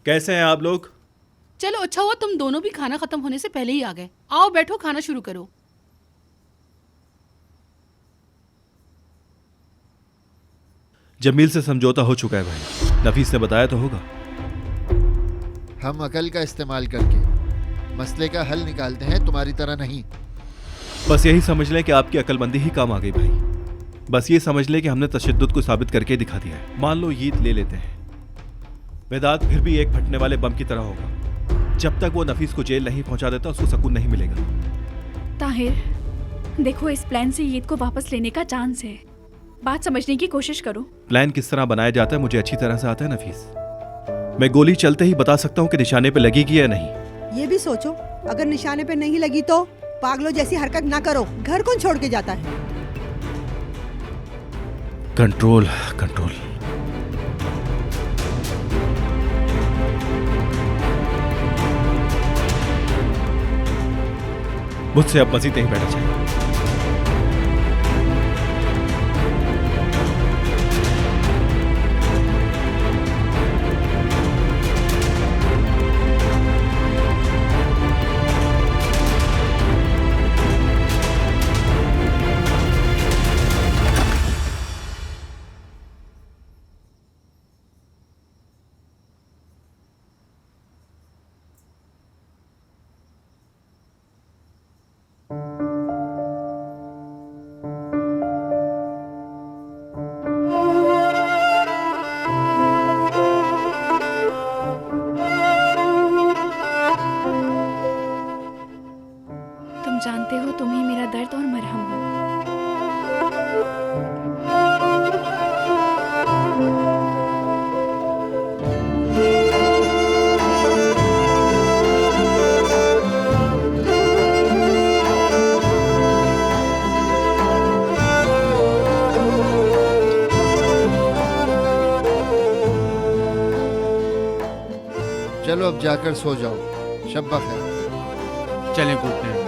कैसे हैं आप लोग? चलो अच्छा हुआ तुम दोनों भी खाना खत्म होने से पहले ही आ गए। आओ बैठो, खाना शुरू करो। जमील से समझौता हो चुका है भाई। नफीस ने बताया तो होगा। हम अकल का इस्तेमाल करके मसले का हल निकालते हैं, तुम्हारी तरह नहीं। बस यही समझ लें कि आपकी अकलमंदी ही काम आ गई भाई। बस ये समझ लें कि हमने तशद्दुद को साबित करके दिखा दिया है। मान लो ईद ले लेते हैं, वेदांत फिर भी एक फटने वाले बम की तरह होगा। जब तक वो नफीस को जेल नहीं पहुंचा देता उसको सुकून नहीं मिलेगा। ताहिर, देखो इस प्लान से ईद को वापस लेने का चांस है। बात समझने की कोशिश करो। प्लान किस तरह बनाया जाता है मुझे अच्छी तरह से आता है नफीस। मैं गोली चलते ही बता सकता हूँ कि निशाने पे लगेगी या नहीं। ये भी सोचो, अगर निशाने पे नहीं लगी तो पागलों जैसी हरकत ना करो। घर कौन छोड़ के जाता है? Control control. मुझसे अब मजीद नहीं बैठा चाहिए। तुम जानते हो तुम ही मेरा दर्द और मरहम हो। चलो अब जाकर सो जाओ। शब बखैर। चलें कूदते हैं।